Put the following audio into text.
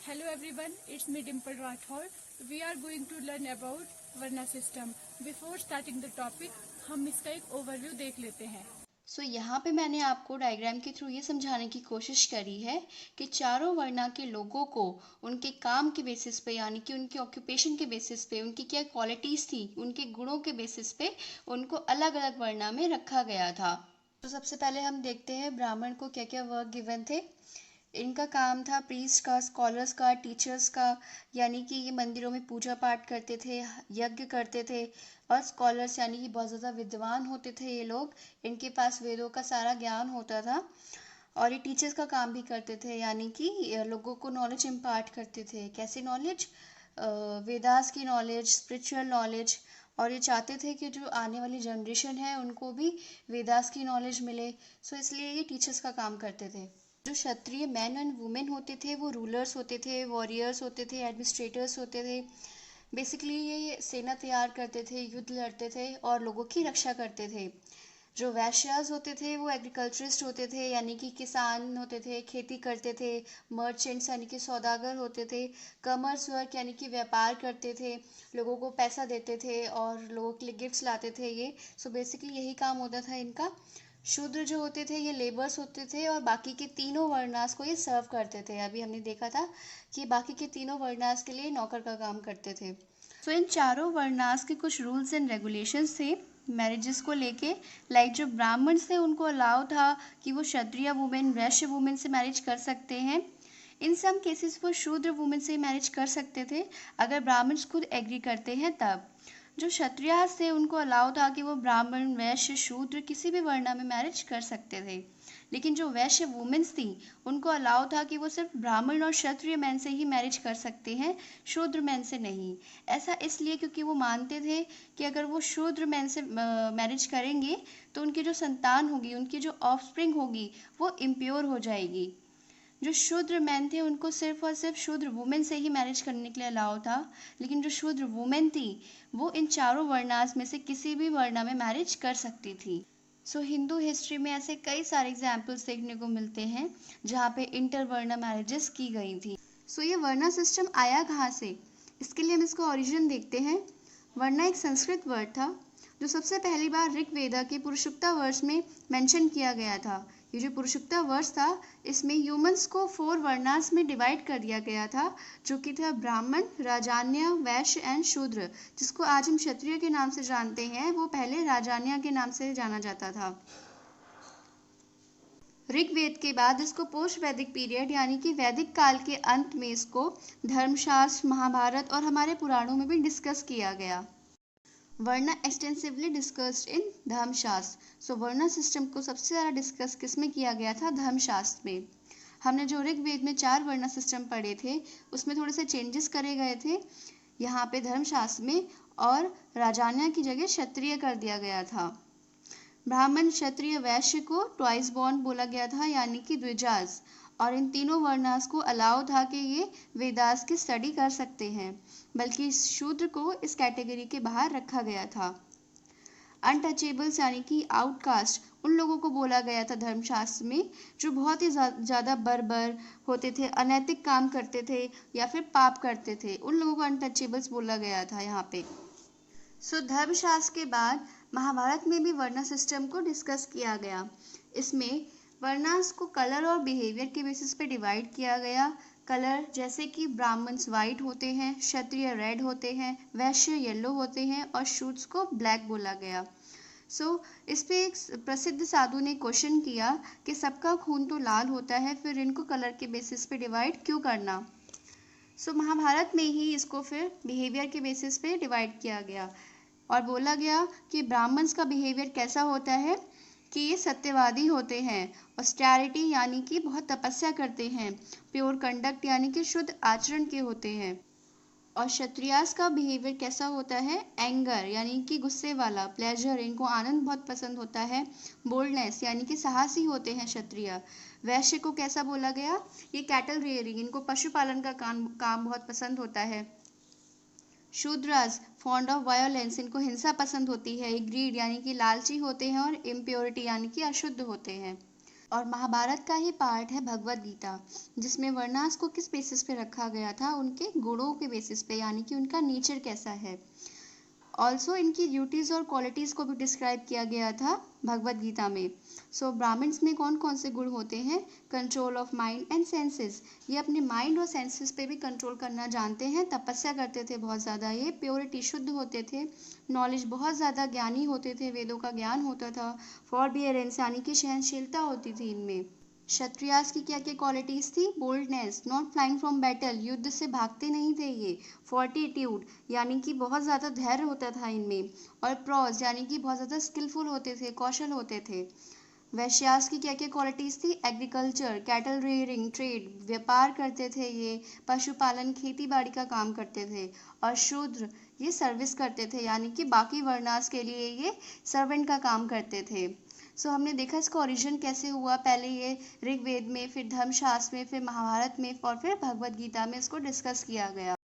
Hello everyone, it's me Dimple Rathod. We are going to learn about Varna system. Before starting the topic, हम इसका एक overview देख लेते हैं। यहाँ पे मैंने आपको डायग्राम के थ्रू ये समझाने की कोशिश करी है कि चारों वर्णा के लोगों को उनके काम के बेसिस पे यानी कि उनके ऑक्यूपेशन के बेसिस पे उनकी क्या क्वालिटीज़ थी, उनके गुणों के बेसिस पे उनको अलग अलग वर्णा में रखा गया था। तो सबसे पहले हम देखते हैं ब्राह्मण को क्या क्या वर्क गिवन थे। इनका काम था प्रीस्ट का, स्कॉलर्स का, टीचर्स का, यानी कि ये मंदिरों में पूजा पाठ करते थे, यज्ञ करते थे। और स्कॉलर्स यानी कि बहुत ज़्यादा विद्वान होते थे ये लोग, इनके पास वेदों का सारा ज्ञान होता था। और ये टीचर्स का काम भी करते थे, यानी कि लोगों को नॉलेज इम्पार्ट करते थे। कैसी नॉलेज? वेदास की नॉलेज, स्पिरिचुअल नॉलेज। और ये चाहते थे कि जो आने वाली जनरेशन है उनको भी वेदास की नॉलेज मिले, सो इसलिए ये टीचर्स का काम करते थे। जो क्षत्रिय मैन एंड वुमेन होते थे वो रूलर्स होते थे, वॉरियर्स होते थे, एडमिनिस्ट्रेटर्स होते थे। बेसिकली ये सेना तैयार करते थे, युद्ध लड़ते थे और लोगों की रक्षा करते थे। जो वैश्यास होते थे वो एग्रीकल्चरिस्ट होते थे, यानी कि किसान होते थे, खेती करते थे। मर्चेंट्स यानी कि सौदागर होते थे। कमर्स वर्क यानी कि व्यापार करते थे, लोगों को पैसा देते थे और लोगों के लिए गिफ्ट्स लाते थे ये। सो बेसिकली यही काम होता था इनका। शूद्र जो होते थे ये लेबर्स होते थे और बाकी के तीनों वर्णास को ये सर्व करते थे। अभी हमने देखा था कि बाकी के तीनों वर्णास के लिए नौकर का काम करते थे। सो इन चारों वर्णास के कुछ रूल्स एंड रेगुलेशंस थे मैरिजेस को लेके। लाइक जो ब्राह्मण थे उनको अलाउ था कि वो क्षत्रिय वुमेन, वैश्य वुमेन से मैरिज कर सकते हैं। इन सम केसेस वो शूद्र वुमेन से मैरिज कर सकते थे अगर ब्राह्मण्स खुद एग्री करते हैं तब। जो क्षत्रियास थे उनको अलाउ था कि वो ब्राह्मण, वैश्य, शूद्र किसी भी वर्ण में मैरिज कर सकते थे। लेकिन जो वैश्य वुमेन्स थी उनको अलाउ था कि वो सिर्फ ब्राह्मण और क्षत्रिय मैन से ही मैरिज कर सकते हैं, शूद्र मैन से नहीं। ऐसा इसलिए क्योंकि वो मानते थे कि अगर वो शूद्र मैन से मैरिज करेंगे तो उनकी जो संतान होगी, उनकी जो ऑफस्प्रिंग होगी, वो इम्प्योर हो जाएगी। जो शूद्र मैन थे उनको सिर्फ और सिर्फ शूद्र वुमेन से ही मैरिज करने के लिए अलाउ था। लेकिन जो शूद्र वुमेन थी वो इन चारों वर्णास में से किसी भी वर्ण में मैरिज कर सकती थी। हिंदू हिस्ट्री में ऐसे कई सारे एग्जाम्पल्स देखने को मिलते हैं जहाँ पे इंटरवर्ण मैरिजेस की गई थी। ये वर्णा सिस्टम आया कहाँ से? इसके लिए हम इसका ओरिजिन देखते हैं। वर्णा एक संस्कृत वर्ड था जो सबसे पहली बार ऋग्वेदा के पुरुषोक्ता वर्ष में मेंशन किया गया था। ये जो पुरुषोक्ता वर्ष था इसमें ह्यूमंस को 4 वर्णास में डिवाइड कर दिया गया था, जो कि था ब्राह्मण, राजान्य, वैश्य एंड शूद्र। जिसको आज हम क्षत्रिय के नाम से जानते हैं वो पहले राजान्य के नाम से जाना जाता था। ऋग्वेद के बाद इसको पोस्ट वैदिक पीरियड यानी कि वैदिक काल के अंत में इसको धर्मशास्त्र, महाभारत और हमारे पुराणों में भी डिस्कस किया गया। वर्णा एक्सटेंसिवली डिस्कस्ड इन धर्मशास्त्र। वर्णा सिस्टम को सबसे ज़्यादा डिस्कस किस में किया गया था? धर्मशास्त्र में। हमने जो ऋग्वेद में 4 वर्णा सिस्टम पढ़े थे उसमें थोड़े से चेंजेस करे गए थे यहाँ पे धर्मशास्त्र में, और राजान्य की जगह क्षत्रिय कर दिया गया था। ब्राह्मण, क्षत्रिय, वैश्य को ट्वाइस बॉर्न बोला गया था, यानी कि द्विजास। और इन तीनों वर्णास को अलाउ था कि ये वेदास की स्टडी कर सकते हैं, बल्कि शूद्र को इस कैटेगरी के बाहर रखा गया था। अनटचेबल्स यानी कि आउटकास्ट उन लोगों को बोला गया था धर्मशास्त्र में जो बहुत ही ज़्यादा बर्बर होते थे, अनैतिक काम करते थे या फिर पाप करते थे, उन लोगों को अनटचेबल्स बोला गया था यहाँ पे। धर्मशास्त्र के बाद महाभारत में भी वर्णा सिस्टम को डिस्कस किया गया। इसमें वर्णास को कलर और बिहेवियर के बेसिस पे डिवाइड किया गया। कलर जैसे कि ब्राह्मण्स वाइट होते हैं, क्षत्रिय रेड होते हैं, वैश्य येलो होते हैं और शूद्र को ब्लैक बोला गया। इस पे एक प्रसिद्ध साधु ने क्वेश्चन किया कि सबका खून तो लाल होता है, फिर इनको कलर के बेसिस पे डिवाइड क्यों करना? महाभारत में ही इसको फिर बिहेवियर के बेसिस पे डिवाइड किया गया और बोला गया कि ब्राह्मण्स का बिहेवियर कैसा होता है कि ये सत्यवादी होते हैं, ऑस्टेरिटी यानी कि बहुत तपस्या करते हैं, प्योर कंडक्ट यानी कि शुद्ध आचरण के होते हैं। और क्षत्रियास का बिहेवियर कैसा होता है? एंगर यानी कि गुस्से वाला, प्लेजर इनको आनंद बहुत पसंद होता है, बोल्डनेस यानी कि साहसी होते हैं क्षत्रिय। वैश्य को कैसा बोला गया? ये कैटल रेयरिंग, इनको पशुपालन का काम बहुत पसंद होता है। शूद्रास फॉन्ड ऑफ वायोलेंस, इनको हिंसा पसंद होती है। ग्रीड यानी कि लालची होते हैं और इम्प्योरिटी यानी कि अशुद्ध होते हैं। और महाभारत का ही पार्ट है भगवत गीता, जिसमें वर्णास को किस बेसिस पे रखा गया था, उनके गुणों के बेसिस पे, यानी कि उनका नेचर कैसा है। ऑल्सो इनकी ड्यूटीज़ और क्वालिटीज़ को भी डिस्क्राइब किया गया था भगवत गीता में। सो ब्राह्मण्स में कौन कौन से गुण होते हैं? Control of mind and senses, ये अपने माइंड और सेंसेस पे भी कंट्रोल करना जानते हैं। तपस्या करते थे बहुत ज़्यादा, ये प्योरिटी, शुद्ध होते थे। नॉलेज, बहुत ज़्यादा ज्ञानी होते थे, वेदों का ज्ञान होता था। फॉरबियरेंस यानी कि सहनशीलता होती थी इनमें। क्षत्रियास की क्या क्या क्वालिटीज थी? Boldness, not flying from battle, युद्ध से भागते नहीं थे ये। फोर्टिट्यूड यानी कि बहुत ज़्यादा धैर्य होता था इनमें। और प्रॉज यानी कि बहुत ज़्यादा स्किलफुल होते थे, कौशल होते थे। वैश्यास की क्या क्या क्वालिटीज थी? एग्रीकल्चर, कैटल रेयरिंग, ट्रेड, व्यापार करते थे ये। पशुपालन, खेती बाड़ी का काम करते थे। और शूद्र, ये सर्विस करते थे, यानी कि बाकी वर्णास के लिए ये सर्वेंट का काम करते थे। सो हमने देखा इसका ओरिजिन कैसे हुआ। पहले ये ऋग्वेद में, फिर धर्मशास्त्र में, फिर महाभारत में और फिर भगवत गीता में इसको डिस्कस किया गया।